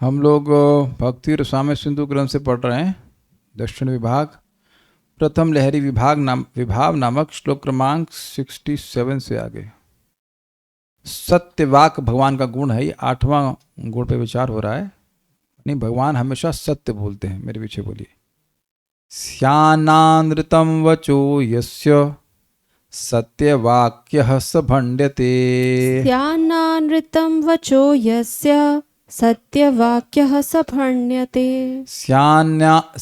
हम लोग भक्ति रसायन सिंधु ग्रंथ से पढ़ रहे हैं दक्षिण विभाग प्रथम लहरी विभाव नामक श्लोक क्रमांक 67 से आगे। सत्यवाक भगवान का गुण है, ये 8वां गुण पे विचार हो रहा है। नहीं, भगवान हमेशा सत्य बोलते हैं। मेरे पीछे बोलिए। स्यानानृतम वचो यस्य सत्यवाक्यः स भण्ड्यते। स्यान्नानृतं वचो यस्य सत्यवाक्यः स भण्यते। स्यान्नानृतं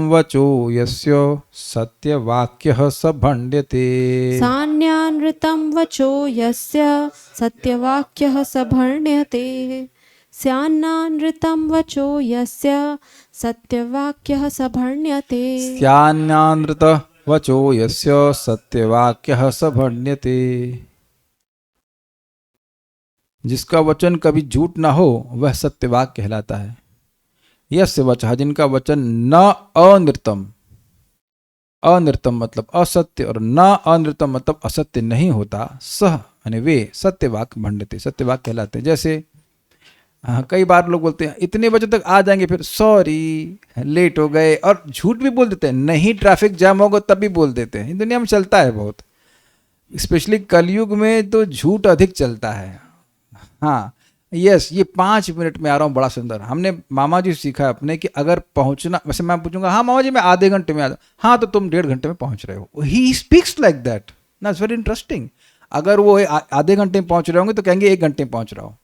वचो यस्य सत्यवाक्यः स भण्ड्यते। सान्यानृतं वचो यस्य सत्यवाक्यः स भण्यते। स्यान्नानृतं वचो यस्य सत्यवाक्यः स भण्यते। स्यान्नानृत वचो यस्य सत्यवाक्यः स भण्यते। जिसका वचन कभी झूठ ना हो वह सत्यवाक कहलाता है। यस्य वचः, जिनका वचन न अनृतम, अनृतम मतलब असत्य और न अनृतम मतलब असत्य नहीं होता, सह यानी वे सत्यवाक भण्डते, सत्यवाक कहलाते हैं। जैसे कई बार लोग बोलते हैं इतने बजे तक आ जाएंगे, फिर सॉरी लेट हो गए, और झूठ भी बोल देते हैं। नहीं ट्रैफिक जाम होगा तब भी बोल देते हैं। दुनिया में चलता है बहुत, स्पेशली कलयुग में तो झूठ अधिक चलता है। हाँ यस, ये 5 मिनट में आ रहा हूँ, बड़ा सुंदर। हमने मामा जी सीखा अपने कि अगर पहुंचना, वैसे मैं पूछूंगा हाँ मामा जी मैं आधे घंटे में आ जाऊँ, हाँ तो तुम 1.5 घंटे में पहुंच रहे हो। ही स्पीक्स लाइक दैट ना, इट्स वेरी इंटरेस्टिंग। अगर वो आधे घंटे में पहुंच रहे होंगे तो कहेंगे 1 घंटे में पहुंच रहा हूँ,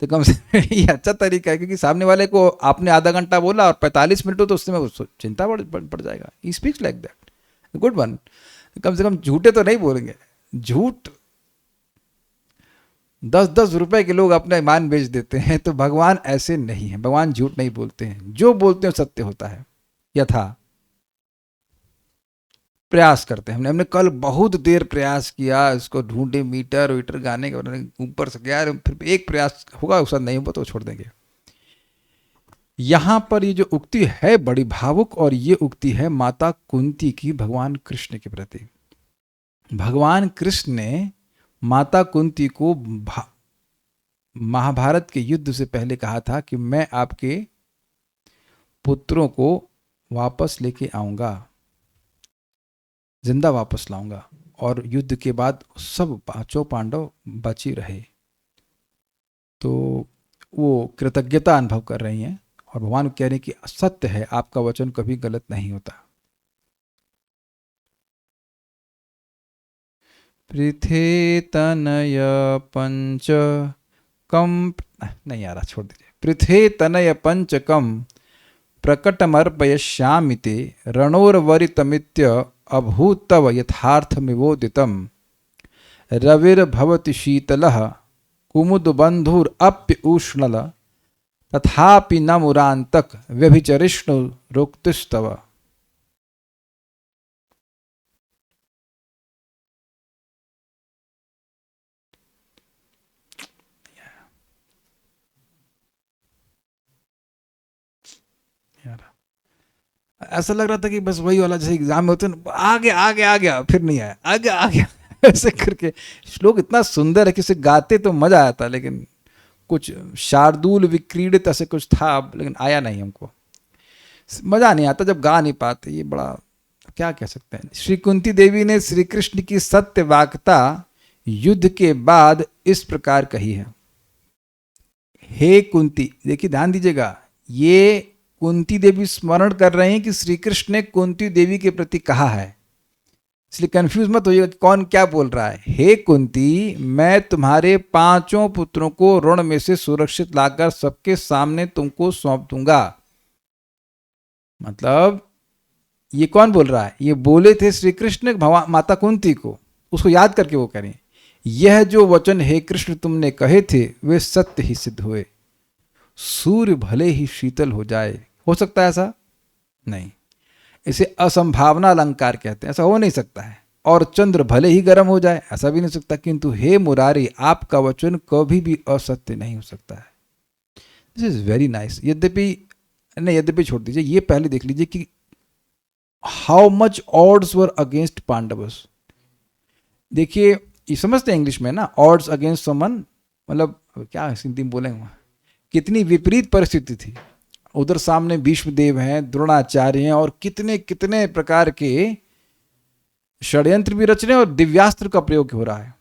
तो कम से ये अच्छा तरीका है, क्योंकि सामने वाले को आपने आधा घंटा बोला और 45 मिनट हो तो उससे में चिंता बढ़ जाएगा। He speaks like that, good one. कम से कम झूठे तो नहीं बोलेंगे। झूठ 10-10 रुपए के लोग अपना ईमान बेच देते हैं, तो भगवान ऐसे नहीं है। भगवान झूठ नहीं बोलते हैं, जो बोलते हैं सत्य होता है। यथा प्रयास करते हैं, हमने कल बहुत देर प्रयास किया, इसको ढूंढे मीटर वीटर गाने के ऊपर से गया, फिर एक प्रयास होगा, उसका नहीं हुआ तो छोड़ देंगे। यहां पर ये जो उक्ति है बड़ी भावुक, और ये उक्ति है माता कुंती की भगवान कृष्ण के प्रति। भगवान कृष्ण ने माता कुंती को महाभारत के युद्ध से पहले कहा था कि मैं आपके पुत्रों को वापस लेके आऊंगा, जिंदा वापस लाऊंगा, और युद्ध के बाद सब 5 पांडव बची रहे। तो वो कृतज्ञता अनुभव कर रही हैं, और भगवान कह रहे हैं कि सत्य है, आपका वचन कभी गलत नहीं होता। पृथे तनय पंच कम, नहीं आ रहा, छोड़ दीजिए। पृथे तनय पंचकम प्रकटमर्पयश्यामिते रणोर्वरितमित्य अभूत तव यथार्थमिवोदितम् रविर्भवति शीतलः कुमुदबन्धुरप्य उष्णल तथापि न मुरान्तक व्यभिचरिष्णुरोक्तिस्तव। ऐसा लग रहा था कि बस वही वाला जैसे एग्जाम में होते हैं, आगे आगे आ गया, फिर नहीं आया, आगे आ गया ऐसे करके। श्लोक इतना सुंदर है कि उसे गाते तो मजा आता, लेकिन कुछ शार्दूल विक्रीडित ऐसे कुछ था, लेकिन आया नहीं हमको। मजा नहीं आता जब गा नहीं पाते, ये बड़ा क्या कह सकते हैं। श्री कुंती देवी ने श्री कृष्ण की सत्य वाक्यता युद्ध के बाद इस प्रकार कही है। हे कुंती, देखिए ध्यान दीजिएगा, ये कुंती देवी स्मरण कर रहे हैं कि श्री कृष्ण ने कुंती देवी के प्रति कहा है, इसलिए कंफ्यूज मत होइएगा कि कौन क्या बोल रहा है। हे कुंती, मैं तुम्हारे 5 पुत्रों को ऋण में से सुरक्षित लाकर सबके सामने तुमको सौंप दूंगा। मतलब ये कौन बोल रहा है? ये बोले थे श्री कृष्ण माता कुंती को, उसको याद करके वो करें, यह जो वचन हे कृष्ण तुमने कहे थे वे सत्य ही सिद्ध हुए। सूर्य भले ही शीतल हो जाए, हो सकता है ऐसा? नहीं, इसे असंभावना अलंकार कहते हैं, ऐसा हो नहीं सकता है। और चंद्र भले ही गर्म हो जाए, ऐसा भी नहीं हो सकता। किंतु हे मुरारी, आपका वचन कभी भी असत्य नहीं हो सकता है। This is very nice. यद्यपि छोड़ दीजिए, ये पहले देख लीजिए कि how much odds were against Pandavas. देखिए, ये समझते हैं इंग्लिश में ना, ऑड्स अगेंस्ट समन, मतलब क्या हिंदी में बोलेंगे, कितनी विपरीत परिस्थिति थी। उधर सामने भीष्मदेव हैं, द्रोणाचार्य हैं, और कितने कितने प्रकार के षड्यंत्र भी रच रहे हैं और दिव्यास्त्र का प्रयोग हो रहा है।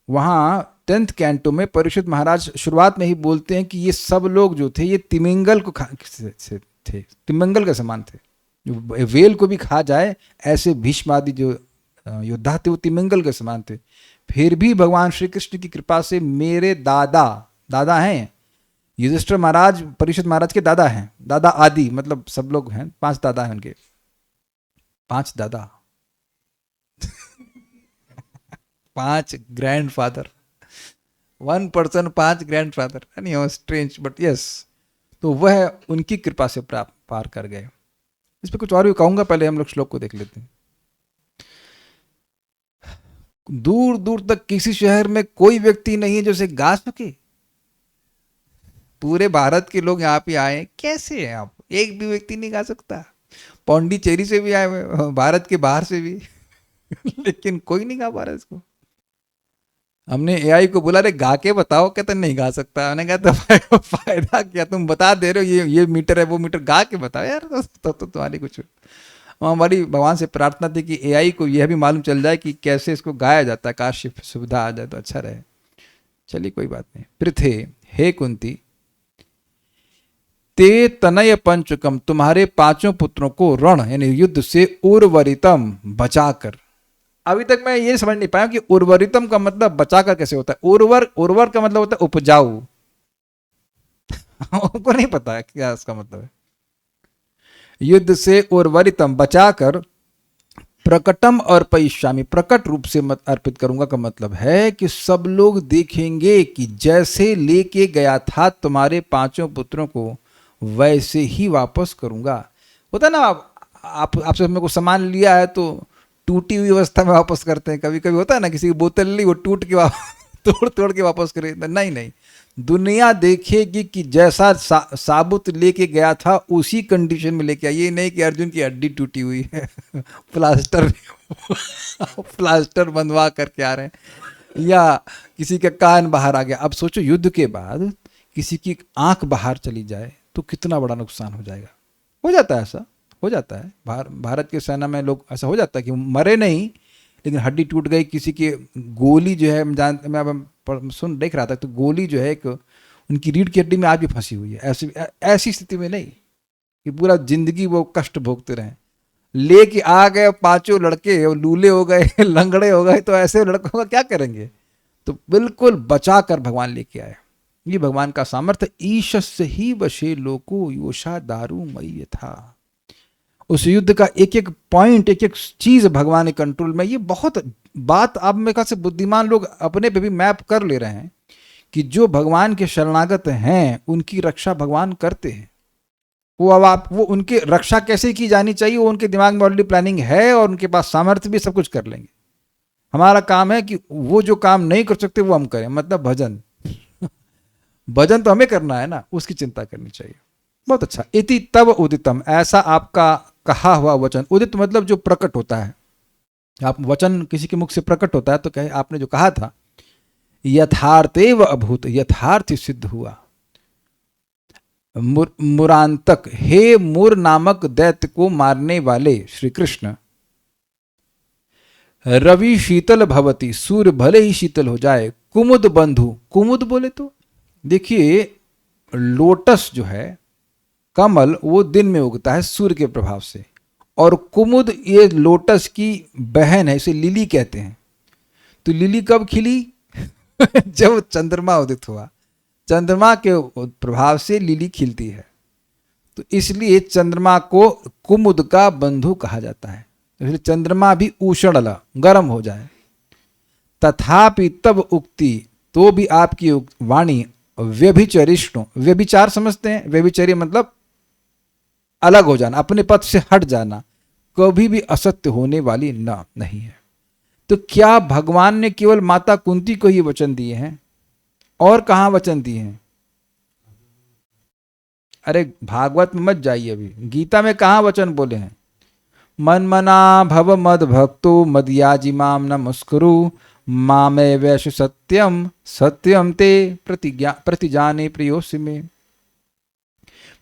वहां 10th कैंटो में परीक्षित महाराज शुरुआत में ही बोलते हैं कि ये सब लोग जो थे ये तिमिंगल को से थे, तिमिंगल के समान थे, जो वेल को भी खा जाए ऐसे भीष्म आदि जो योद्धा थे वो तिमिंगल के समान थे। फिर भी भगवान श्री कृष्ण की कृपा से मेरे दादा हैं युधिष्ठिर महाराज, परीक्षित महाराज के दादा हैं, दादा आदि मतलब सब लोग हैं, 5 दादा हैं उनके, 5 दादा 5 ग्रैंडफादर, 1 पर्सन 5 ग्रैंडफादर, यानी स्ट्रेंज बट यस। तो वह उनकी कृपा से पार कर गए। इस पर कुछ और भी कहूंगा, पहले हम लोग श्लोक को देख लेते हैं। दूर दूर तक किसी शहर में कोई व्यक्ति नहीं है जो इसे गा सके। पूरे भारत के लोग यहाँ पे आए, कैसे हैं आप? एक भी व्यक्ति नहीं गा सकता। पौंडीचेरी से भी आए हुए, भारत के बाहर से भी लेकिन कोई नहीं गा पा रहा इसको। हमने एआई को बोला, अरे गा के बताओ, कहते नहीं गा सकता। मैंने कहा तो फायदा क्या, तुम बता दे रहे हो ये मीटर है वो मीटर, गा के बताओ यार, तो तुम्हारी कुछ। हमारी भगवान से प्रार्थना थी कि एआई को यह भी मालूम चल जाए कि कैसे इसको गाया जाता है, काश सुविधा आ जाए तो अच्छा रहे। चलिए कोई बात नहीं। पृथे हे कुंती ते तनय पंचकम, तुम्हारे 5 पुत्रों को रण यानी युद्ध से उर्वरितम बचाकर। अभी तक मैं ये समझ नहीं पाया कि उर्वरितम का मतलब बचाकर कैसे होता है। उर्वर का मतलब होता है उपजाऊ उनको नहीं पता है क्या इसका मतलब है। युद्ध से उर्वरितम बचाकर प्रकटम अर्पयिष्यामि, प्रकट रूप से मत अर्पित करूंगा का मतलब है कि सब लोग देखेंगे कि जैसे लेके गया था तुम्हारे 5 पुत्रों को वैसे ही वापस करूंगा। होता ना, आपसे मेरे को सामान लिया है तो टूटी हुई अवस्था में वापस करते हैं। कभी कभी होता है ना, किसी की बोतल ली वो टूट के तोड़ के वापस करे। नहीं, दुनिया देखेगी कि जैसा साबुत लेके गया था उसी कंडीशन में लेके आया। ये नहीं कि अर्जुन की हड्डी टूटी हुई है प्लास्टर बंधवा करके आ रहे हैं, या किसी का कान बाहर आ गया। अब सोचो युद्ध के बाद किसी की आंख बाहर चली जाए तो कितना बड़ा नुकसान हो जाएगा। हो जाता है, ऐसा हो जाता है। भारत की सेना में लोग ऐसा हो जाता है कि मरे नहीं लेकिन हड्डी टूट गई। किसी की गोली जो है, मैं सुन देख रहा था, तो गोली जो है एक उनकी रीढ़ की हड्डी में आज भी फंसी हुई है। ऐसी स्थिति में नहीं कि पूरा जिंदगी वो कष्ट भोगते रहे। लेके आ गए 5 लड़के, लूले हो गए लंगड़े हो गए, तो ऐसे लड़कों का क्या करेंगे? तो बिल्कुल बचा कर भगवान लेके आए। ये भगवान का सामर्थ्य। ईशस्य ही वशे लोको योषा दारू मई था। उस युद्ध का एक एक पॉइंट, एक एक चीज भगवान के कंट्रोल में। ये बहुत बात आप मेरे ख्याल से बुद्धिमान लोग अपने पे भी मैप कर ले रहे हैं कि जो भगवान के शरणागत हैं उनकी रक्षा भगवान करते हैं। वो उनकी रक्षा कैसे की जानी चाहिए वो उनके दिमाग में ऑलरेडी प्लानिंग है, और उनके पास सामर्थ्य भी, सब कुछ कर लेंगे। हमारा काम है कि वो जो काम नहीं कर सकते वो हम करें, मतलब भजन भजन तो हमें करना है ना, उसकी चिंता करनी चाहिए। बहुत अच्छा। इति तब उदितम, ऐसा आपका कहा हुआ वचन। उदित मतलब जो प्रकट होता है। आप वचन किसी के मुख से प्रकट होता है तो कहे आपने जो कहा था यथार्थेव अभूत, यथार्थ सिद्ध हुआ। मुरांतक, हे मुर नामक दैत्य को मारने वाले श्री कृष्ण। रवि शीतल भवती, सूर्य भले ही शीतल हो जाए। कुमुद बंधु, कुमुद बोले तो देखिए लोटस जो है, कमल वो दिन में उगता है सूर्य के प्रभाव से, और कुमुद ये लोटस की बहन है, इसे लिली कहते हैं। तो लिली कब खिली? जब चंद्रमा उदित हुआ। चंद्रमा के प्रभाव से लिली खिलती है, तो इसलिए चंद्रमा को कुमुद का बंधु कहा जाता है। इसलिए चंद्रमा भी उष्णल, गर्म हो जाए। तथापि तब उक्ति, तो भी आपकी वाणी व्यभिचरिष्णु, व्यभिचार समझते हैं? व्यभिचर्य मतलब अलग हो जाना, अपने पथ से हट जाना, कभी भी असत्य होने वाली नहीं है। तो क्या भगवान ने केवल माता कुंती को ही वचन दिए हैं? और कहां वचन दिए हैं? अरे भागवत में मत जाइए, अभी गीता में कहां वचन बोले हैं? मन मना भव मद भक्तो मदयाजी माम नमस्कुरु मामे वैश सत्यम सत्यम ते प्रतिजाने प्रियोसि में।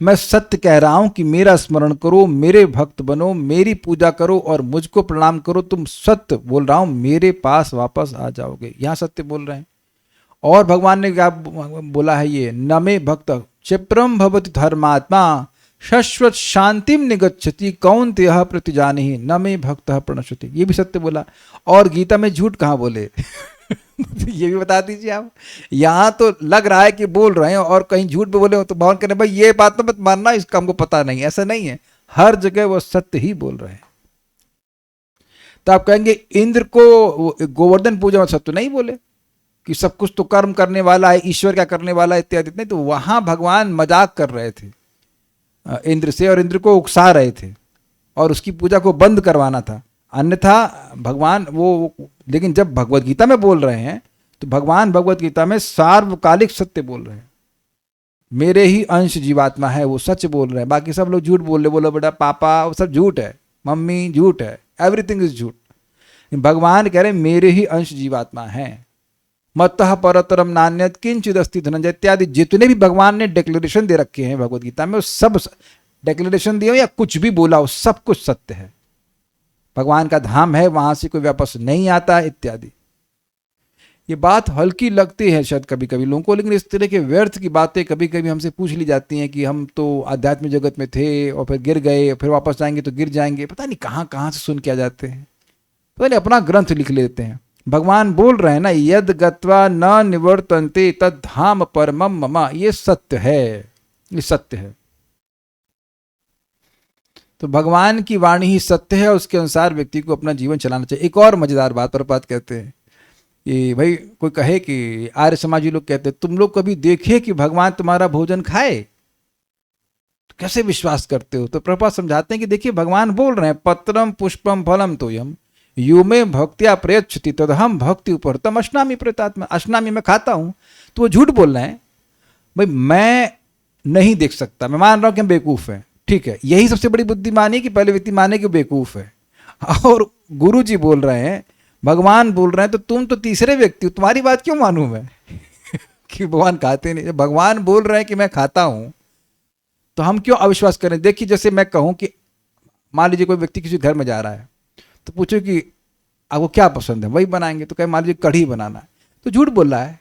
मैं सत्य कह रहा हूं कि मेरा स्मरण करो, मेरे भक्त बनो, मेरी पूजा करो और मुझको प्रणाम करो। तुम सत्य बोल रहा हूं, मेरे पास वापस आ जाओगे। यहां सत्य बोल रहे हैं। और भगवान ने क्या बोला है, ये न मे भक्त क्षिप्रम भवति धर्मात्मा शाश्वत शांतिम निगच्छति कौन्तेय प्रतिजानिहि न मे भक्त प्रणश्यति। ये भी सत्य बोला। और गीता में झूठ कहाँ बोले? ये भी बता दीजिए आप। यहाँ तो लग रहा है कि बोल रहे हैं और कहीं झूठ भी बोले हो तो भगवान कहने भाई ये बात तो मत मानना, इसका हमको पता नहीं। ऐसा नहीं है, हर जगह वो सत्य ही बोल रहे हैं। तो आप कहेंगे इंद्र को गोवर्धन पूजा में सत्य नहीं बोले कि सब कुछ तो कर्म करने वाला है, ईश्वर क्या करने वाला है इत्यादि। नहीं, तो वहां भगवान मजाक कर रहे थे इंद्र से और इंद्र को उकसा रहे थे और उसकी पूजा को बंद करवाना था। अन्यथा भगवान वो, लेकिन जब भगवत गीता में बोल रहे हैं तो भगवान भगवत गीता में सार्वकालिक सत्य बोल रहे हैं। मेरे ही अंश जीवात्मा है, वो सच बोल रहे हैं। बाकी सब लोग झूठ बोल रहे, बोलो बेटा पापा, वो सब झूठ है, मम्मी झूठ है, एवरीथिंग इज झूठ। भगवान कह रहे मेरे ही अंश जीवात्मा है। मत्तः परतरम नान्यत किंचिद अस्ति धनंजय इत्यादि जितने भी भगवान ने डिक्लेरेशन दे रखे हैं भगवत गीता में, वो सब डिक्लेरेशन दिए या कुछ भी बोला हो, सब कुछ सत्य है। भगवान का धाम है, वहां से कोई वापस नहीं आता इत्यादि। ये बात हल्की लगती है शायद कभी कभी लोगों को, लेकिन इस तरह के व्यर्थ की बातें कभी कभी हमसे पूछ ली जाती हैं कि हम तो आध्यात्मिक जगत में थे और फिर गिर गए, फिर वापस जाएंगे तो गिर जाएंगे। पता नहीं कहाँ कहाँ से सुन के आ जाते हैं, पता नहीं अपना ग्रंथ लिख लेते हैं। भगवान बोल रहे हैं ना, यद गत्वा न निवर्तन्ते तद धाम परमम मम, ये सत्य है, ये सत्य है। तो भगवान की वाणी ही सत्य है, उसके अनुसार व्यक्ति को अपना जीवन चलाना चाहिए। एक और मजेदार बात और बात कहते हैं कि भाई कोई कहे कि आर्य समाजी लोग कहते हैं तुम लोग कभी देखे कि भगवान तुम्हारा भोजन खाए, तो कैसे विश्वास करते हो? तो प्रभुपाद समझाते हैं कि देखिए भगवान बोल रहे हैं पत्रम पुष्पम फलम तोयम यू में भक्तिया प्रयच्छति तदहम भक्ति उपरतम अश्नामी प्रतात्मा। अश्नामी मैं खाता हूं, तो वो झूठ बोल रहे हैं। भाई मैं नहीं देख सकता, मैं मान रहा हूं कि हम बेवकूफ हैं, ठीक है, यही सबसे बड़ी बुद्धिमानी कि पहले व्यक्ति माने कि बेवकूफ है। और गुरु जी बोल रहे हैं, भगवान बोल रहे हैं, तो तुम तो तीसरे व्यक्ति हो, तुम्हारी बात क्यों मानूं मैं? कि भगवान खाते नहीं। भगवान बोल रहे हैं कि मैं खाता हूं, तो हम क्यों अविश्वास करें? देखिए जैसे मैं कहूं कि मान लीजिए कोई व्यक्ति किसी घर में जा रहा है, तो पूछो कि आपको क्या पसंद है, वही बनाएंगे। तो कहे मान लीजिए कढ़ी बनाना है, तो झूठ बोल रहा है।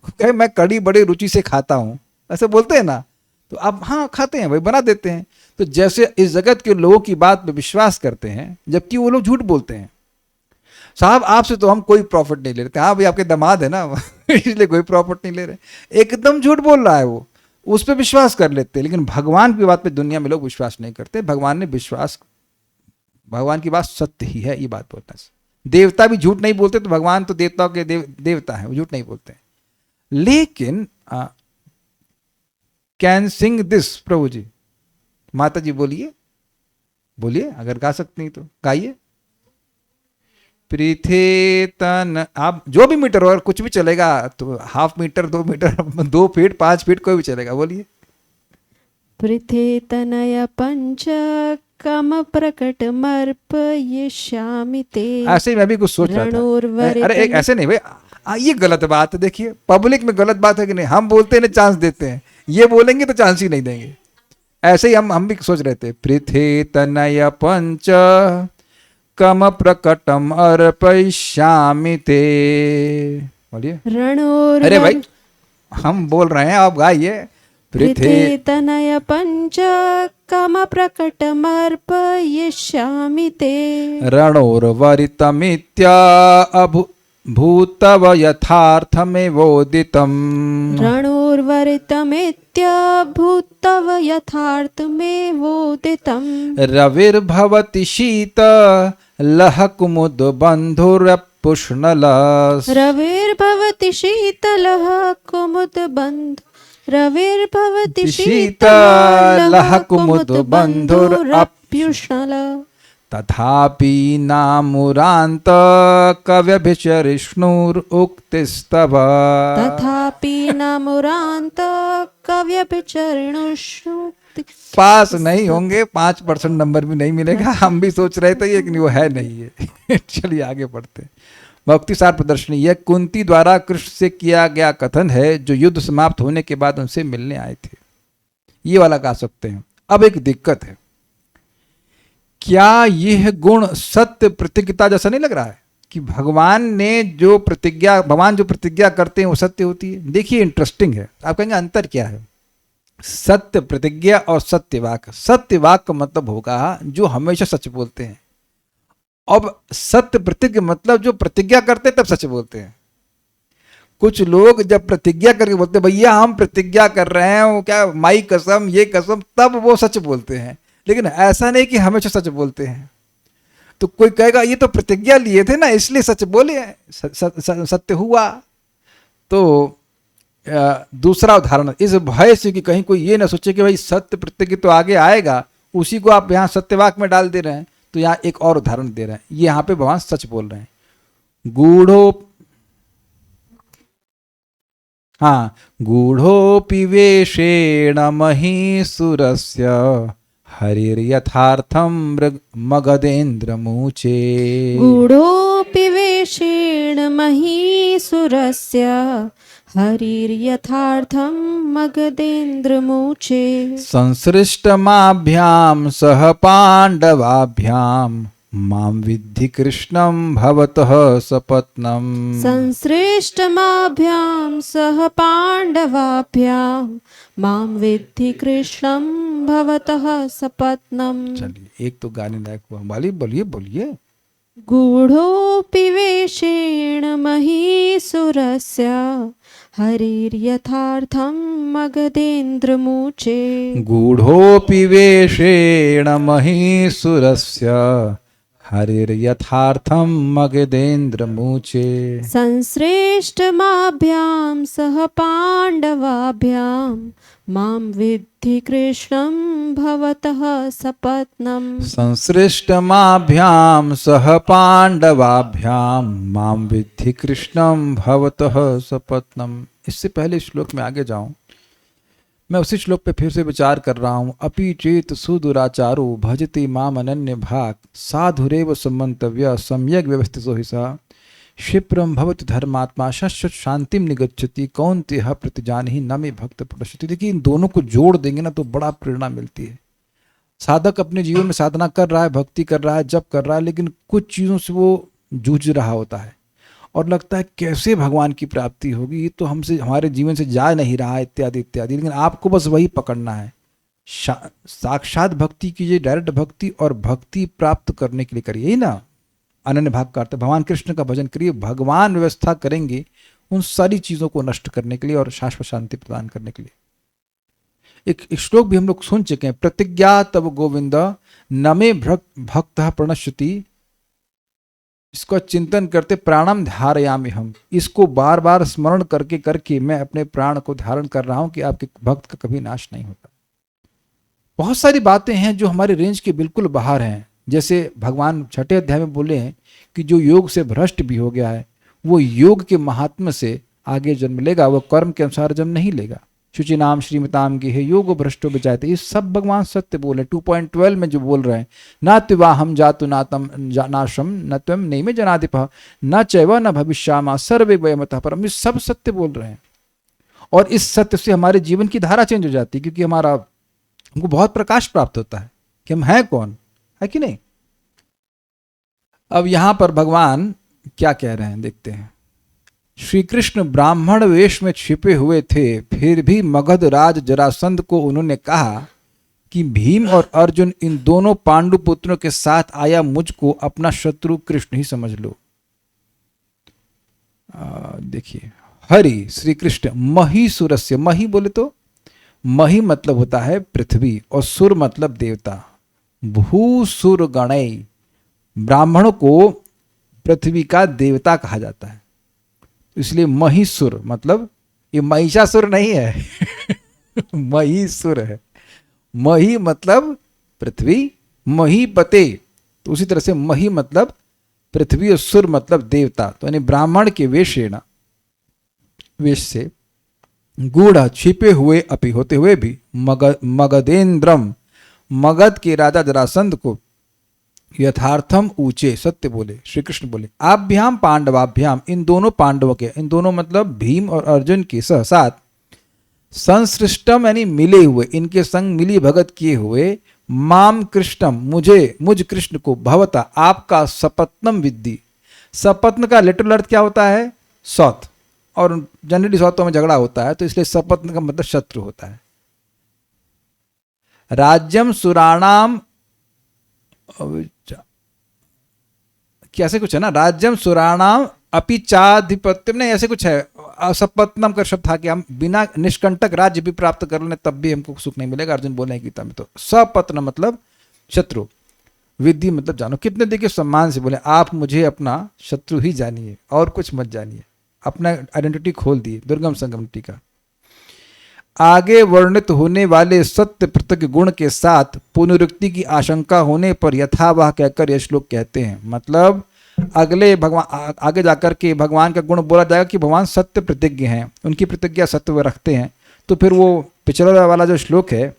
कहे मैं कढ़ी बड़ी रुचि से खाता हूं, ऐसे बोलते हैं ना, तो आप हाँ खाते हैं, वही बना देते हैं। तो जैसे इस जगत के लोगों की बात पे विश्वास करते हैं जबकि वो लोग झूठ बोलते हैं। साहब आपसे तो हम कोई प्रॉफिट नहीं ले रहे, हाँ भाई आपके दामाद है ना इसलिए कोई प्रॉफिट नहीं ले रहे, एकदम झूठ बोल रहा है वो, उस पर विश्वास कर लेते हैं। लेकिन भगवान की बात पे दुनिया में लोग विश्वास नहीं करते। भगवान ने विश्वास, भगवान की बात सत्य ही है, ये बात बोलना है। देवता भी झूठ नहीं बोलते, तो भगवान तो देवताओं के देवता है, वो झूठ नहीं बोलते। लेकिन कैन सिंग दिस प्रभु जी, माता जी बोलिए बोलिए, अगर गा सकती हैं तो गाइए। पृथेतन, आप जो भी मीटर हो, कुछ भी चलेगा, तो half metre, 2 metre, 2 feet, 5 feet, कोई भी चलेगा, बोलिए। पृथेतनय पंच कम प्रकट मर्पयिष्यामि ते। ऐसे ही मैं भी कुछ सोच रहा था, अरे एक ऐसे नहीं भाई, ये गलत बात है। देखिए पब्लिक में गलत बात है कि नहीं, हम बोलते हैं ना चांस देते हैं, ये बोलेंगे तो चांस ही नहीं देंगे। ऐसे ही हम भी सोच रहे थे, पृथेतनय पंच कम प्रकटम अर्पयिष्यामि ते, बोलिए। रणोर, अरे भाई हम बोल रहे हैं, आप गाइए। पृथेतनय पंच कम प्रकटम अर्पयिष्यामि ते। रणोर्वरितमित्या भूतव यथार्थमेवोदितम्। रणोर्वरितमित्यभूतव यथार्थमेवोदितम्। रविर्भवति शीत लह कुमुद बन्धुरपुष्णलस्। रविर्भवति शीतलः कुमुद बन्धु, रविर्भवति शीतलः कुमुद बन्धुरप्युष्णलः। तथापि नामुरान्त कव्यभिचरिष्णुरुक्तिस्तव। तथापि नामुरान्त कव्यभिचरिष्णुरुक्ति। पास नहीं होंगे, 5% नंबर भी नहीं मिलेगा। हम भी सोच रहे थे लेकिन वो है नहीं है। चलिए आगे बढ़ते हैं। भक्ति सार प्रदर्शनी, यह कुंती द्वारा कृष्ण से किया गया कथन है, जो युद्ध समाप्त होने के बाद उनसे मिलने आए थे। ये वाला गा सकते हैं। अब एक दिक्कत है, क्या यह गुण सत्य प्रतिज्ञता जैसा नहीं लग रहा है कि भगवान जो प्रतिज्ञा करते हैं वो सत्य होती है? देखिए इंटरेस्टिंग है। आप कहेंगे अंतर क्या है? सत्य प्रतिज्ञा और सत्यवाक। सत्यवाक का मतलब होगा जो हमेशा सच बोलते हैं। अब सत्य प्रतिज्ञा मतलब जो प्रतिज्ञा करते हैं तब सच बोलते हैं। कुछ लोग जब प्रतिज्ञा करके बोलते हैं भैया हम प्रतिज्ञा कर रहे हैं, वो क्या माई कसम ये कसम, तब वो सच बोलते हैं। लेकिन ऐसा नहीं कि हमेशा सच बोलते हैं। तो कोई कहेगा ये तो प्रतिज्ञा लिए थे ना इसलिए सच बोले, सत्य हुआ। तो दूसरा उदाहरण, इस भय से कि कहीं कोई ये ना सोचे कि भाई सत्य प्रतिज्ञा तो आगे आएगा, उसी को आप यहाँ सत्यवाक में डाल दे रहे हैं। तो यहाँ एक और उदाहरण दे रहे हैं, ये यहाँ पे भगवान सच बोल रहे हैं। गूढ़ोऽपि वेषेण महीसुरस्य हरिर्यथार्थं मगधेन्द्रमूचे। गूढ़ोऽपि वेषेण महीसुरस्य हरिर्यथार्थं मगधेन्द्रमूचे। संसृष्टमाभ्यां सह पाण्डवाभ्यां मां विद्धि कृष्णं भवतः सपत्नम्। संश्रेष्टमाभ्यां सह पाण्डवाभ्यां मां विद्धि कृष्णं भवतः सपत्नम्। चलिए एक तो गाने लायक हुआ। वाली बोलिए बोलिए। गूढ़ोऽपि वेषेण महीसुरस्य हरिर्यथार्थं मगधेन्द्रमूचे। गूढ़ोऽपि वेषेण महीसुरस्य हरिर्यथार्थं मगधेन्द्रमूचे। संश्रेष्टमाभ्यां सह पाण्डवाभ्यां मां विद्धि कृष्णं भवतः सपत्नम्। संसृष्टमाभ्यां सह पांडवाभ्यां मां विद्धि कृष्णं भवतः सपत्नम्। इससे पहले श्लोक में आगे जाऊं, मैं उसी श्लोक पे फिर से विचार कर रहा हूं। अपि चेत सुदुराचारो भजति माम अनन्य भाग साधुरेव सम्मन्तव्य सम्यक व्यवस्थितो हि सः क्षिप्रम भवति धर्मात्मा शाश्वत शांतिम निगच्छति कौन्तेह प्रतिजानहि न मे भक्त प्रणश्यति। देखिए इन दोनों को जोड़ देंगे ना तो बड़ा प्रेरणा मिलती है। साधक अपने जीवन में साधना कर रहा है, भक्ति कर रहा है, जप कर रहा है, लेकिन कुछ चीज़ों से वो जूझ रहा होता है और लगता है कैसे भगवान की प्राप्ति होगी, ये तो हमसे हमारे जीवन से जा नहीं रहा है, इत्यादि इत्यादि। लेकिन आपको बस वही पकड़ना है, साक्षात भक्ति कीजिए, डायरेक्ट भक्ति, और भक्ति प्राप्त करने के लिए करिए। यही ना अनन्य भाग का अर्थ। भगवान कृष्ण का भजन करिए, भगवान व्यवस्था करेंगे उन सारी चीज़ों को नष्ट करने के लिए और शाश्वत शांति प्रदान करने के लिए। एक श्लोक भी हम लोग सुन चुके हैं, प्रतिज्ञा तब गोविंद न मे भक्त प्रणश्यति। इसको चिंतन करते प्राणम धारयामि हम, इसको बार बार स्मरण करके करके मैं अपने प्राण को धारण कर रहा हूं कि आपके भक्त का कभी नाश नहीं होता। बहुत सारी बातें हैं जो हमारे रेंज के बिल्कुल बाहर हैं। जैसे भगवान छठे अध्याय में बोले हैं कि जो योग से भ्रष्ट भी हो गया है वो योग के महात्म्य से आगे जन्म लेगा, वो कर्म के अनुसार जन्म नहीं लेगा। शुचि नाम श्रीमताम की है योग भ्रष्टो विजायते, ये सब भगवान सत्य बोले। 2.12 में जो बोल रहे हैं, ना त्वा हम जातु नातम नाशम न त्वम नैमे जनाधिपः न चैव न भविष्यामा सर्वे वयमतः परम, ये सब सत्य बोल रहे हैं। और इस सत्य से हमारे जीवन की धारा चेंज हो जाती है, क्योंकि हमको बहुत प्रकाश प्राप्त होता है कि हम हैं कौन, है कि नहीं। अब यहां पर भगवान क्या कह रहे हैं देखते हैं। श्री कृष्ण ब्राह्मण वेश में छिपे हुए थे, फिर भी मगध राज जरासंध को उन्होंने कहा कि भीम और अर्जुन इन दोनों पांडु पुत्रों के साथ आया, मुझको अपना शत्रु कृष्ण ही समझ लो। देखिए हरि श्री कृष्ण महीसुरस्य, मही बोले तो मही मतलब होता है पृथ्वी और सुर मतलब देवता। भूसुर गणय, ब्राह्मणों को पृथ्वी का देवता कहा जाता है, इसलिए महीसुर मतलब ये महिषासुर नहीं है महीसुर है। मही मतलब पृथ्वी, महीपते, तो उसी तरह से मही मतलब पृथ्वी और सुर मतलब देवता। तो यानी ब्राह्मण के वेश से गूढ़ छिपे हुए अपि होते हुए भी मगधेन्द्रम, मगध के राजा जरासंध को यथार्थम ऊंचे सत्य बोले। श्री कृष्ण बोले आभ्याम पांडवाभ्याम, इन दोनों पांडवों के, इन दोनों मतलब भीम और अर्जुन के साथ संसृष्टम यानी मिले हुए, इनके संग मिली भगत किए हुए, माम कृष्णम मुझ कृष्ण को, भवता आपका, सपत्नम विद्धि। सपत्न का लिटरल अर्थ क्या होता है? सौत, और जनरली सौतों में झगड़ा होता है, तो इसलिए सपत्न का मतलब शत्रु होता है। राज्यम सुराणाम, कैसे कुछ है ना, राज्यम सुराणाम अपिचाधिपत्यम, नहीं ऐसे कुछ है, सपत्नम का शब्द था कि हम बिना निष्कंटक राज्य भी प्राप्त कर लें तब भी हमको सुख नहीं मिलेगा, अर्जुन बोले गीता में। तो सपत्न मतलब शत्रु, विद्धि मतलब जानो। कितने देखिए सम्मान से बोले, आप मुझे अपना शत्रु ही जानिए और कुछ मत जानिए, अपना आइडेंटिटी खोल दिए। दुर्गम संगम टीका। आगे वर्णित होने वाले सत्य पृथक गुण के साथ पुनरुक्ति की आशंका होने पर यथावह कहकर यह श्लोक कहते हैं। मतलब अगले भगवान, आगे जाकर के भगवान का गुण बोला जाएगा कि भगवान सत्य प्रतिज्ञ हैं, उनकी प्रतिज्ञा सत्य रखते हैं। तो फिर वो पिछला वाला जो श्लोक है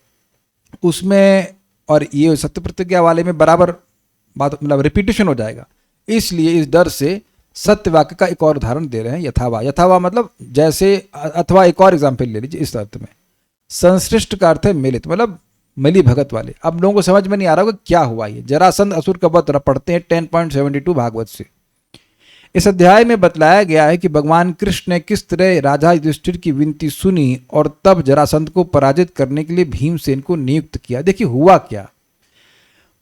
उसमें और ये सत्य प्रतिज्ञा वाले में बराबर बात, मतलब रिपीटेशन हो जाएगा। इसलिए इस डर से सत्य वाक्य का एक और उदाहरण दे रहे हैं, यथावा। यथावा मतलब जैसे, अथवा एक और एग्जाम्पल ले लीजिए इस अर्थ में। संश्लिष्ट का अर्थ है मिलित, मतलब मिली भगत वाले। अब लोगों को समझ में नहीं आ रहा होगा क्या हुआ ये। जरासंध असुर का वध पढ़ते हैं 10.72 भागवत से। इस अध्याय में बतलाया गया है कि भगवान कृष्ण ने किस तरह राजा युधिष्ठिर की विनती सुनी और तब जरासंध को पराजित करने के लिए भीमसेन को नियुक्त किया। देखिए हुआ क्या,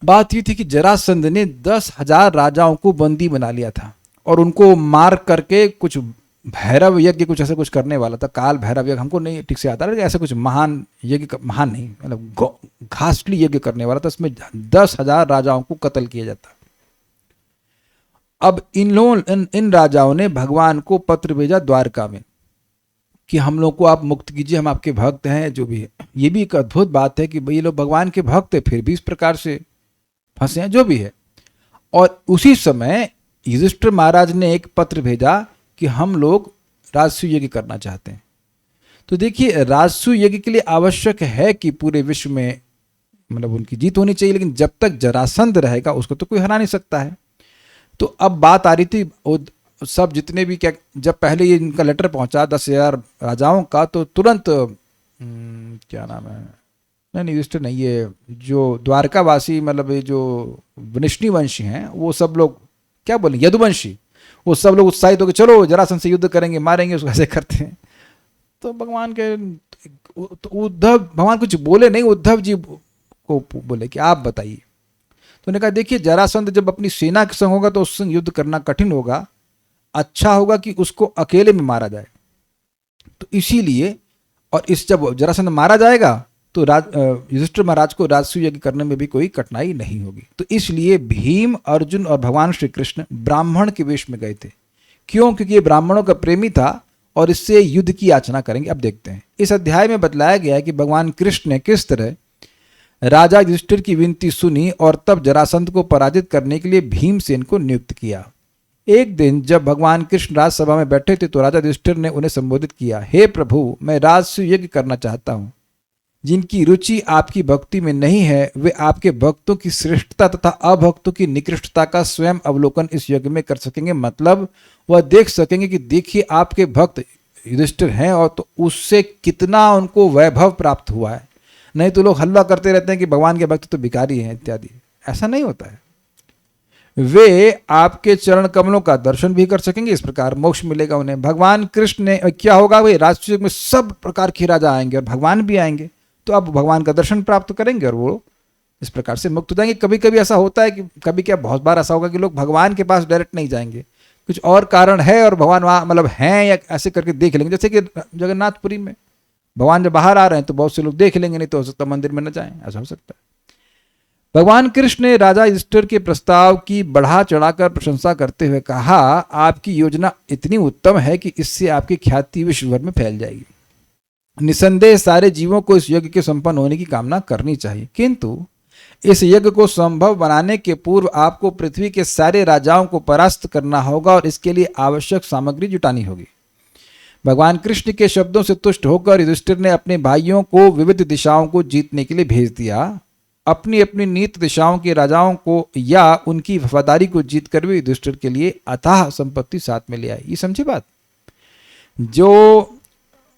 बात ये थी कि जरासंध ने 10,000 राजाओं को बंदी बना लिया था और उनको मार करके कुछ भैरव यज्ञ, कुछ ऐसा कुछ करने वाला था। काल भैरव यज्ञ, हमको नहीं ठीक से आता है, ऐसा कुछ महान यज्ञ, महान नहीं मतलब घासली यज्ञ करने वाला था। उसमें 10,000 राजाओं को कत्ल किया जाता। अब इन राजाओं ने भगवान को पत्र भेजा द्वारका में कि हम लोग को आप मुक्त कीजिए, हम आपके भक्त हैं, जो भी है। ये भी एक अद्भुत बात है कि भाई ये लोग भगवान के भक्त है फिर भी इस प्रकार से फंसे हैं, जो भी है। और उसी समय युधिष्ठिर महाराज ने एक पत्र भेजा कि हम लोग राजसू यज्ञ करना चाहते हैं। तो देखिए राजसू यज्ञ के लिए आवश्यक है कि पूरे विश्व में मतलब उनकी जीत होनी चाहिए, लेकिन जब तक जरासंध रहेगा उसको तो कोई हरा नहीं सकता है। तो अब बात आ रही थी सब जितने भी क्या, जब पहले ये इनका लेटर पहुंचा 10,000 राजाओं का, तो तुरंत क्या नाम है, नहीं युधिष्ठिर नहीं, ये जो द्वारकावासी मतलब ये जो वनिष्णी वंशी हैं वो सब लोग क्या बोले, यदुवंशी, वो सब लोग उत्साहित होकर चलो जरासंध से युद्ध करेंगे, मारेंगे उसको, ऐसे करते हैं। तो भगवान के उद्धव, भगवान कुछ बोले नहीं, उद्धव जी को बोले कि आप बताइए। तो उन्होंने कहा देखिए जरासंध जब अपनी सेना के संग होगा तो उससे युद्ध करना कठिन होगा, अच्छा होगा कि उसको अकेले में मारा जाए। तो इसीलिए, और इस जब जरासंध मारा जाएगा तो युधिष्ठिर महाराज को राजसूय यज्ञ करने में भी कोई कठिनाई नहीं होगी। तो इसलिए भीम, अर्जुन और भगवान श्री कृष्ण ब्राह्मण के वेश में गए थे। क्यों? क्योंकि ये ब्राह्मणों का प्रेमी था और इससे युद्ध की याचना करेंगे। अब देखते हैं इस अध्याय में बतलाया गया है कि भगवान कृष्ण ने किस तरह राजा युधिष्ठिर की विनती सुनी और तब जरासंध को पराजित करने के लिए भीमसेन को नियुक्त किया। एक दिन जब भगवान कृष्ण राजसभा में बैठे थे तो राजा युधिष्ठिर ने उन्हें संबोधित किया, हे प्रभु, मैं राजसूय यज्ञ करना चाहता हूँ। जिनकी रुचि आपकी भक्ति में नहीं है वे आपके भक्तों की श्रेष्ठता तथा अभक्तों की निकृष्टता का स्वयं अवलोकन इस यज्ञ में कर सकेंगे। मतलब वह देख सकेंगे कि देखिए आपके भक्त युधिष्ठिर हैं और तो उससे कितना उनको वैभव प्राप्त हुआ है। नहीं तो लोग हल्ला करते रहते हैं कि भगवान के भक्त तो भिखारी हैं इत्यादि। ऐसा नहीं होता है। वे आपके चरण कमलों का दर्शन भी कर सकेंगे, इस प्रकार मोक्ष मिलेगा उन्हें। भगवान कृष्ण ने क्या होगा, वे राजसूय में सब प्रकार के राजा आएंगे और भगवान भी आएंगे, तो अब भगवान का दर्शन प्राप्त करेंगे और वो इस प्रकार से मुक्त हो जाएंगे। कभी कभी ऐसा होता है कि कभी क्या बहुत बार ऐसा होगा कि लोग भगवान के पास डायरेक्ट नहीं जाएंगे, कुछ और कारण है और भगवान वहाँ मतलब हैं या ऐसे करके देख लेंगे। जैसे कि जगन्नाथपुरी में भगवान जब बाहर आ रहे हैं तो बहुत से लोग देख लेंगे, नहीं तो हो सकता मंदिर में न जाएं, ऐसा हो सकता है। भगवान कृष्ण ने राजा युधिष्ठिर के प्रस्ताव की बढ़ा चढ़ाकर प्रशंसा करते हुए कहा, आपकी योजना इतनी उत्तम है कि इससे आपकी ख्याति विश्व भर में फैल जाएगी। निसंदेह सारे जीवों को इस यज्ञ के संपन्न होने की कामना करनी चाहिए, किंतु इस यज्ञ को संभव बनाने के पूर्व आपको पृथ्वी के सारे राजाओं को परास्त करना होगा और इसके लिए आवश्यक सामग्री जुटानी होगी। भगवान कृष्ण के शब्दों से तुष्ट होकर युधिष्ठिर ने अपने भाइयों को विविध दिशाओं को जीतने के लिए भेज दिया। अपनी अपनी नीत दिशाओं के राजाओं को या उनकी वफादारी को जीत कर भी युधिष्ठिर के लिए अथाह संपत्ति साथ में ले आए। ये समझे बात। जो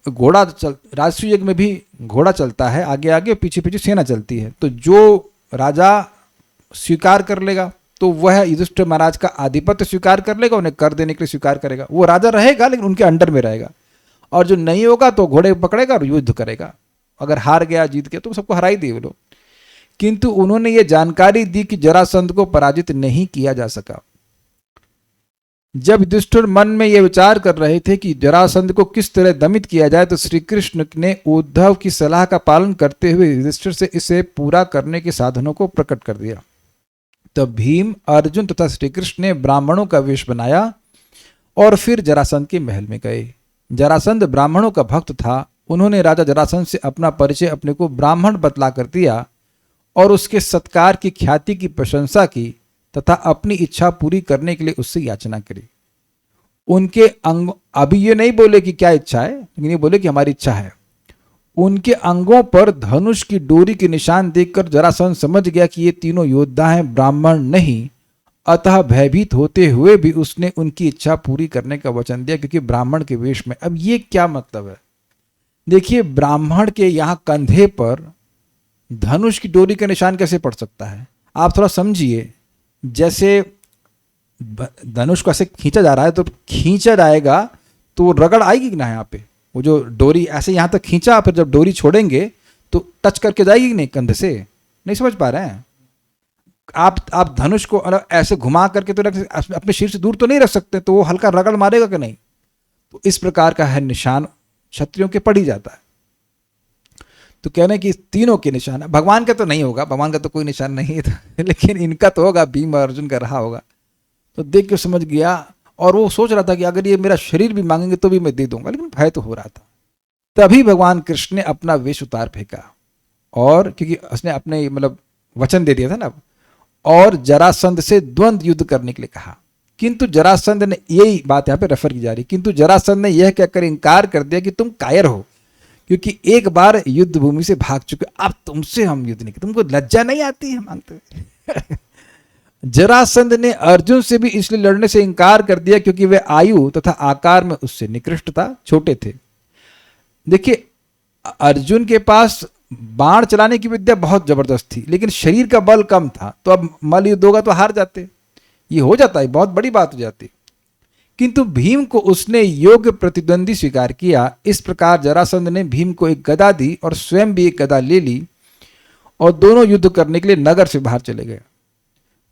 घोड़ा राजसूय युग में भी घोड़ा चलता है, आगे आगे पीछे पीछे सेना चलती है। तो जो राजा स्वीकार कर लेगा तो वह युधिष्ठिर महाराज का आधिपत्य स्वीकार कर लेगा, उन्हें कर देने के लिए स्वीकार करेगा। वो राजा रहेगा लेकिन उनके अंडर में रहेगा। और जो नहीं होगा तो घोड़े पकड़ेगा और युद्ध करेगा। अगर हार गया जीत गया तो सबको हरा ही दिए वो लोग। किंतु उन्होंने ये जानकारी दी कि जरासंध को पराजित नहीं किया जा सका। जब युधिष्ठिर मन में यह विचार कर रहे थे कि जरासंध को किस तरह दमित किया जाए, तो श्री कृष्ण ने उद्धव की सलाह का पालन करते हुए युधिष्ठिर से इसे पूरा करने के साधनों को प्रकट कर दिया। तब भीम, अर्जुन तथा श्री कृष्ण ने ब्राह्मणों का वेश बनाया और फिर जरासंध के महल में गए। जरासंध ब्राह्मणों का भक्त था। उन्होंने राजा जरासंध से अपना परिचय अपने को ब्राह्मण बतला कर दिया और उसके सत्कार की ख्याति की प्रशंसा की तथा अपनी इच्छा पूरी करने के लिए उससे याचना करी। उनके अंग अभी ये नहीं बोले कि क्या इच्छा है, लेकिन ये बोले कि हमारी इच्छा है। उनके अंगों पर धनुष की डोरी के निशान देखकर जरासंध समझ गया कि ये तीनों योद्धा हैं, ब्राह्मण नहीं। अतः भयभीत होते हुए भी उसने उनकी इच्छा पूरी करने का वचन दिया, क्योंकि ब्राह्मण के वेश में। अब ये क्या मतलब है? देखिए, ब्राह्मण के यहां कंधे पर धनुष की डोरी का निशान कैसे पड़ सकता है? आप थोड़ा समझिए। जैसे धनुष को ऐसे खींचा जा रहा है, तो खींचा जाएगा तो रगड़ आएगी कि ना यहाँ पे? वो जो डोरी ऐसे यहाँ तक खींचा, फिर जब डोरी छोड़ेंगे तो टच करके जाएगी कि नहीं कंधे से? नहीं समझ पा रहे हैं आप धनुष को ऐसे घुमा करके तो अपने शरीर से दूर तो नहीं रख सकते, तो वो हल्का रगड़ मारेगा कि नहीं? तो इस प्रकार का है निशान क्षत्रियों के पड़ ही जाता है। तो कहने कि तीनों के निशान है। भगवान का तो नहीं होगा, भगवान का तो कोई निशान नहीं है, तो लेकिन इनका तो होगा, भीम और अर्जुन का रहा होगा। तो देख के समझ गया, और वो सोच रहा था कि अगर ये मेरा शरीर भी मांगेंगे तो भी मैं दे दूंगा, लेकिन भय तो हो रहा था। तभी भगवान कृष्ण ने अपना वेश उतार फेंका, और क्योंकि उसने अपने मतलब वचन दे दिया था ना, और जरासंध से द्वंद्व युद्ध करने के लिए कहा। किंतु जरासंध ने, यही बात यहाँ पे रेफर की जा रही, किंतु जरासंध ने यह कहकर इनकार कर दिया कि तुम कायर हो, क्योंकि एक बार युद्ध भूमि से भाग चुके, अब तुमसे हम युद्ध नहीं, तुमको लज्जा नहीं आती है मांगते हुए। जरासंध ने अर्जुन से भी इसलिए लड़ने से इनकार कर दिया क्योंकि वे आयु तथा आकार में उससे निकृष्ट था, छोटे थे। देखिए, अर्जुन के पास बाण चलाने की विद्या बहुत जबरदस्त थी, लेकिन शरीर का बल कम था, तो अब मल्ल युद्ध होगा तो हार जाते। ये हो जाता है, बहुत बड़ी बात हो जाती। किंतु भीम को उसने योग्य प्रतिद्वंदी स्वीकार किया। इस प्रकार जरासंध ने भीम को एक गदा दी और स्वयं भी एक गदा ले ली, और दोनों युद्ध करने के लिए नगर से बाहर चले गए।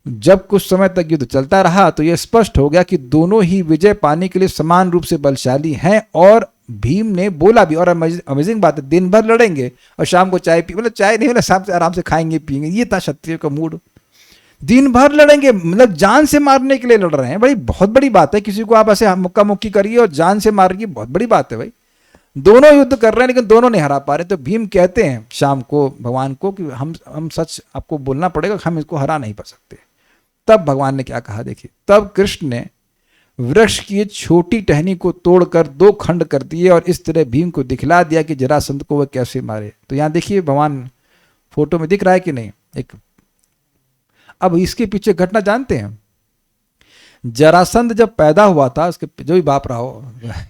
जब कुछ समय तक युद्ध चलता रहा तो यह स्पष्ट हो गया कि दोनों ही विजय पाने के लिए समान रूप से बलशाली हैं। और भीम ने बोला भी, और अमेजिंग बात है, दिन भर लड़ेंगे और शाम को चाय पी, मतलब चाय नहीं, मतलब शाम से आराम से खाएंगे पिएंगे। ये था क्षत्रिय का मूड। दिन भर लड़ेंगे, मतलब जान से मारने के लिए लड़ रहे हैं। भाई बहुत बड़ी बात है, किसी को आप ऐसे मुक्का मुक्की करिए और जान से मारिए, बहुत बड़ी बात है भाई। दोनों युद्ध कर रहे हैं लेकिन दोनों नहीं हरा पा रहे। तो भीम कहते हैं शाम को भगवान को कि हम सच आपको बोलना पड़ेगा, हम इसको हरा नहीं पा सकते। तब भगवान ने क्या कहा देखिए, तब कृष्ण ने वृक्ष की छोटी टहनी को तोड़कर 2 खंड कर दिए और इस तरह भीम को दिखला दिया कि जरासंध को वह कैसे मारे। तो यहां देखिए भगवान फोटो में दिख रहा है कि नहीं एक। अब इसके पीछे घटना जानते हैं। जरासंध जब पैदा हुआ था, उसके जो भी बाप रहा हो,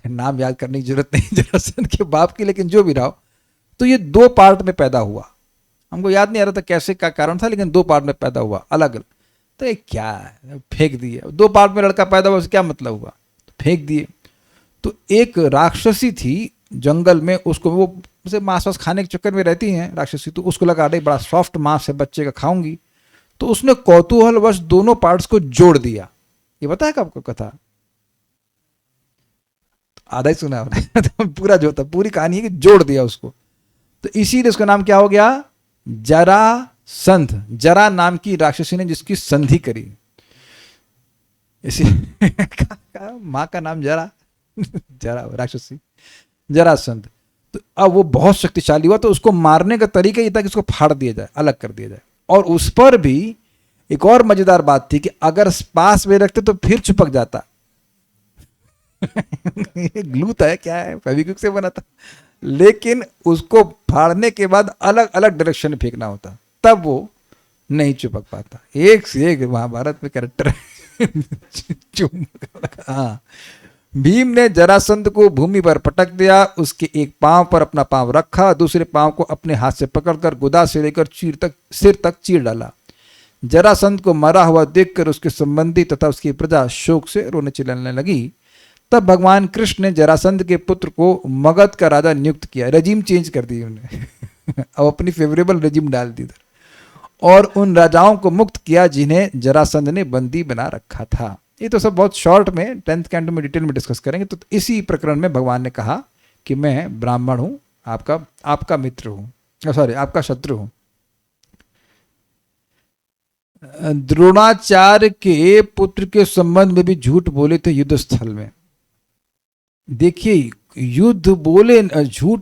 नाम याद करने की जरूरत नहीं जरासंध के बाप की, लेकिन जो भी रहा हो, तो ये 2 पार्ट में पैदा हुआ। हमको याद नहीं आ रहा था कैसे क्या कारण था, लेकिन 2 पार्ट में पैदा हुआ अलग अलग। तो ये क्या है, फेंक दिए। 2 पार्ट में लड़का पैदा हुआ, उससे क्या मतलब हुआ? तो फेंक दिए। तो एक राक्षसी थी जंगल में, उसको वो उसे मांस वास खाने के चक्कर में रहती हैं राक्षसी, तो उसको लगा अरे बड़ा सॉफ्ट मांस है, बच्चे का खाऊंगी। तो उसने कौतूहलवश दोनों पार्ट्स को जोड़ दिया। ये पता है आपको कथा? आधा ही सुना है तो पूरा जो था, पूरी कहानी है कि जोड़ दिया उसको। तो इसीलिए उसका नाम क्या हो गया? जरासंध। जरा नाम की राक्षसी ने जिसकी संधि करी, इसी मां का नाम जरा, जरा राक्षसी जरासंध। तो अब वो बहुत शक्तिशाली हुआ, तो उसको मारने का तरीका ये था कि उसको फाड़ दिया जाए, अलग कर दिया जाए। और उस पर भी एक और मजेदार बात थी कि अगर पास में रखते तो फिर चिपक जाता। ग्लू था क्या है, फेविक्विक से बना था, लेकिन उसको फाड़ने के बाद अलग अलग डायरेक्शन में फेंकना होता, तब वो नहीं चिपक पाता। एक से एक महाभारत में कैरेक्टर है। हाँ, भीम ने जरासंध को भूमि पर पटक दिया, उसके एक पांव पर अपना पांव रखा, दूसरे पांव को अपने हाथ से पकड़कर गुदा से लेकर सिर तक चीर डाला। जरासंध को मरा हुआ देखकर उसके संबंधी तथा उसकी प्रजा शोक से रोने चिल्लाने लगी। तब भगवान कृष्ण ने जरासंध के पुत्र को मगध का राजा नियुक्त किया। रजीम चेंज कर दी उन्होंने अब अपनी फेवरेबल रजीम डाल दी और उन राजाओं को मुक्त किया जिन्हें जरासंध ने बंदी बना रखा था। ये तो सब बहुत शॉर्ट में 10th कैंटो में डिटेल में डिस्कस करेंगे। तो इसी प्रकरण में भगवान ने कहा कि मैं ब्राह्मण हूं, आपका मित्र हूं, सॉरी आपका शत्रु हूं। द्रोणाचार्य के पुत्र के संबंध में भी झूठ बोले थे युद्ध स्थल में। देखिए झूठ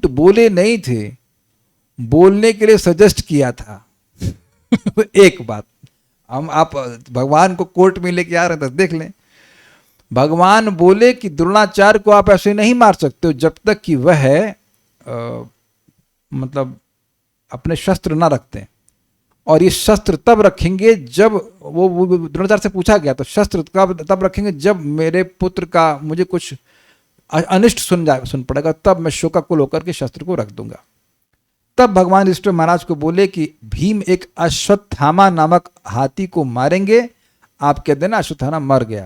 बोले नहीं थे, बोलने के लिए सजेस्ट किया था एक बात, आप भगवान को कोर्ट में लेके आ रहे हैं तो देख लें। भगवान बोले कि द्रोणाचार्य को आप ऐसे नहीं मार सकते हो जब तक कि वह मतलब अपने शस्त्र ना रखते हैं, और ये शस्त्र तब रखेंगे जब वो द्रोणाचार्य से पूछा गया तो शस्त्र तब रखेंगे जब मेरे पुत्र का मुझे कुछ अनिष्ट सुन पड़ेगा, तब मैं शोकाकुल होकर के शस्त्र को रख दूंगा। तब भगवान युधिष्ठिर महाराज को बोले कि भीम एक अश्वत्थामा नामक हाथी को मारेंगे, आप कह देना अश्वत्थामा मर गया।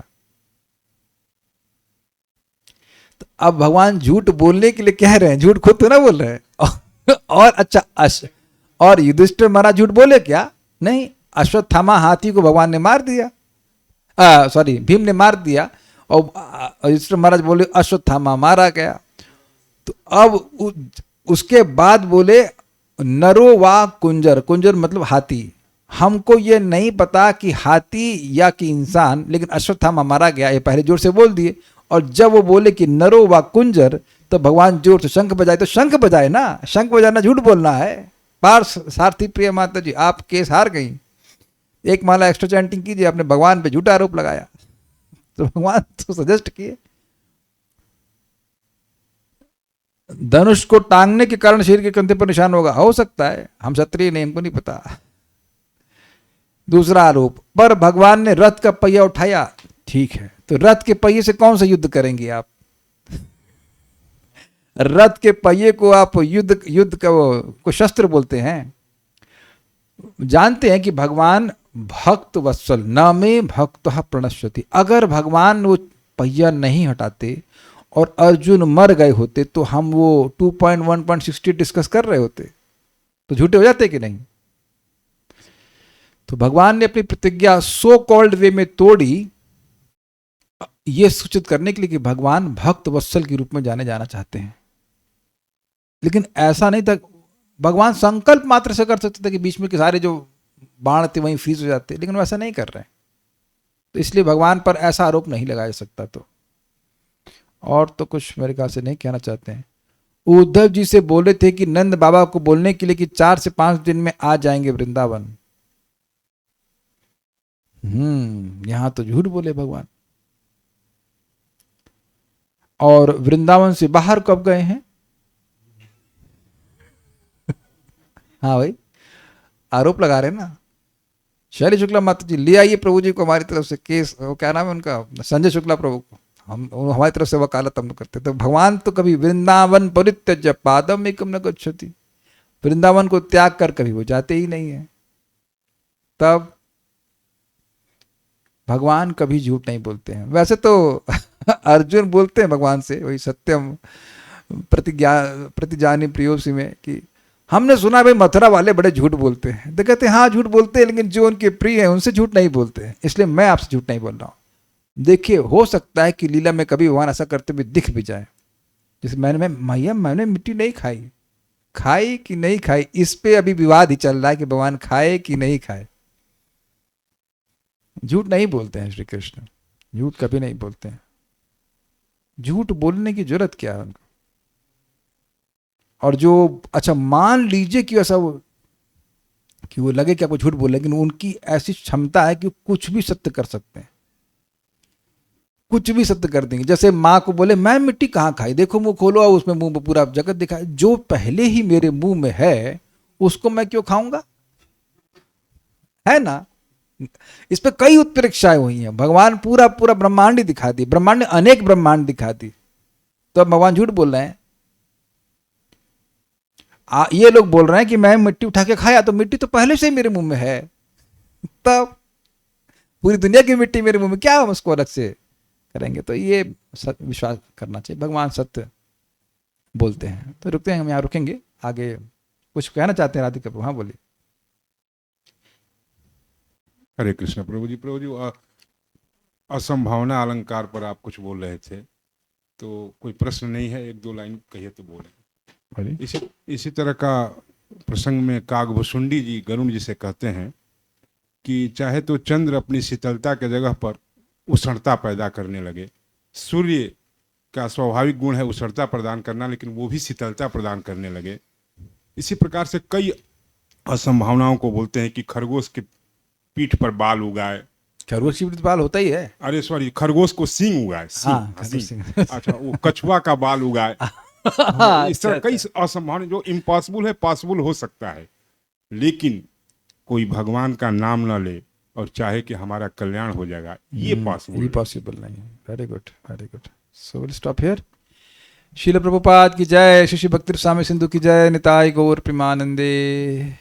तो अब भगवान झूठ बोलने के लिए कह रहे हैं, झूठ खुद तो ना बोल रहे हैं और अच्छा और युधिष्ठिर महाराज झूठ बोले क्या? नहीं, अश्वत्थामा हाथी को भगवान ने मार दिया, सॉरी भीम ने मार दिया, और युधिष्ठिर महाराज बोले अश्वत्थामा मारा गया। तो अब उसके बाद बोले नरो वा कुंजर, कुंजर मतलब हाथी, हमको ये नहीं पता कि हाथी या कि इंसान, लेकिन अश्वत्थामा मारा गया, ये पहले जोर से बोल दिए। और जब वो बोले कि नरो वा कुंजर तो भगवान जोर से शंख बजाए, तो शंख बजाए ना, शंख बजाना झूठ बोलना है। पार सारथी प्रिय माता जी, आप केस हार गई, एक माला एक्स्ट्रा चैंटिंग कीजिए, आपने भगवान पे झूठा आरोप लगाया। तो भगवान तो सजेस्ट किए। धनुष को टांगने के कारण शरीर के कंधे पर निशान होगा, हो सकता है, हम क्षत्रिय नहीं, हमको नहीं पता। दूसरा आरोप, पर भगवान ने रथ का पहिया उठाया, ठीक है, तो रथ के पहिए से कौन सा युद्ध करेंगे आप? रथ के पहिए को आप युद्ध को शस्त्र बोलते हैं। जानते हैं कि भगवान भक्त वत्सल न में भक्त प्रणश्यति, अगर भगवान वो पहिया नहीं हटाते और अर्जुन मर गए होते तो हम वो 2.1.60 डिस्कस कर रहे होते, तो झूठे हो जाते कि नहीं? तो भगवान ने अपनी प्रतिज्ञा सो कॉल्ड वे में तोड़ी, ये सूचित करने के लिए कि भगवान भक्त वत्सल के रूप में जाने जाना चाहते हैं। लेकिन ऐसा नहीं था, भगवान संकल्प मात्र से कर सकते थे कि बीच में के सारे जो बाण थे वहीं फ्रीज हो जाते, लेकिन वैसा नहीं कर रहे हैं, तो इसलिए भगवान पर ऐसा आरोप नहीं लगाया जा सकता। तो और तो कुछ मेरे ख्याल से नहीं कहना चाहते हैं। उद्धव जी से बोले थे कि नंद बाबा को बोलने के लिए कि 4 से 5 दिन में आ जाएंगे वृंदावन। यहां तो झूठ बोले भगवान। और वृंदावन से बाहर कब गए हैं? हाँ भाई, आरोप लगा रहे हैं ना। शैली शुक्ला माता जी, ले आइए प्रभु जी को हमारी तरफ से केस, वो क्या नाम है उनका, संजय शुक्ला प्रभु को, हम हमारी तरफ से वकालत हम करते। तो भगवान तो कभी वृंदावन परित्यज्य पादम एकम न गच्छति, वृंदावन को त्याग कर कभी वो जाते ही नहीं है। तब भगवान कभी झूठ नहीं बोलते हैं। वैसे तो अर्जुन बोलते हैं भगवान से, वही सत्यम प्रतिजानी प्रियोसी में, कि हमने सुना भाई मथुरा वाले बड़े झूठ बोलते हैं। तो कहते हैं हाँ झूठ बोलते हैं, लेकिन जो उनके प्रिय हैं उनसे झूठ नहीं बोलते हैं, इसलिए मैं आपसे झूठ नहीं बोल रहा हूं। देखिए, हो सकता है कि लीला में कभी भगवान ऐसा करते हुए दिख भी जाए, जैसे मैंने मिट्टी नहीं खाई कि नहीं खाई, इस पे अभी विवाद ही चल रहा है कि भगवान खाए कि नहीं खाए। झूठ नहीं बोलते हैं श्री कृष्ण, झूठ कभी नहीं बोलते हैं। झूठ बोलने की जरूरत क्या है उनको? और जो अच्छा मान लीजिए कि ऐसा कि वो लगे कि आपको झूठ बोले, लेकिन उनकी ऐसी क्षमता है कि कुछ भी सत्य कर सकते हैं, कुछ भी सत्य कर देंगे। जैसे माँ को बोले मैं मिट्टी कहाँ खाई, देखो मुंह खोलो और उसमें मुंह में पूरा जगत दिखाए, जो पहले ही मेरे मुंह में है उसको मैं क्यों खाऊंगा, है ना? इस पे कई उत्प्रेक्षाएं हुई हैं। भगवान पूरा पूरा ब्रह्मांड ही दिखा दी, ब्रह्मांड ने अनेक ब्रह्मांड दिखा दी, तो अब भगवान झूठ बोल रहे हैं। ये लोग बोल रहे हैं कि मैं मिट्टी उठा के खाया, तो मिट्टी तो पहले से ही मेरे मुंह में है, तब पूरी दुनिया की मिट्टी मेरे मुंह में, क्या हम उसको अलग से करेंगे? तो ये विश्वास करना चाहिए, भगवान सत्य बोलते हैं। तो रुकते हैं, हम यहाँ रुकेंगे, आगे कुछ कहना चाहते हैं राधिका प्रभु? हाँ बोलिए। हरे कृष्ण प्रभु जी। प्रभु जी, असंभावना अलंकार पर आप कुछ बोल रहे थे, तो कोई प्रश्न नहीं है, एक दो लाइन कहिए तो बोले। इसी तरह का प्रसंग में कागभुसुंडी जी गरुण जी से कहते हैं कि चाहे तो चंद्र अपनी शीतलता के जगह पर उष्णता पैदा करने लगे, सूर्य का स्वाभाविक गुण है उष्णता प्रदान करना, लेकिन वो भी शीतलता प्रदान करने लगे। इसी प्रकार से कई असंभावनाओं को बोलते हैं कि खरगोश के पीठ पर बाल उगाए। खरगोश की बाल होता ही है। अरे सॉरी, खरगोश को सींग उगाए, सींग। अच्छा, वो कछुआ का बाल उगाए। इस तरह कई असंभावना, जो इम्पॉसिबल है पॉसिबल हो सकता है, लेकिन कोई भगवान का नाम न ले और चाहे कि हमारा कल्याण हो जाएगा, ये पॉसिबल नहीं है। Very good, very good. So will stop here. Srila Prabhupada की जय, श्री श्री भक्ति स्वामी सिंधु की जय, निताय गौर प्रेमानंदे।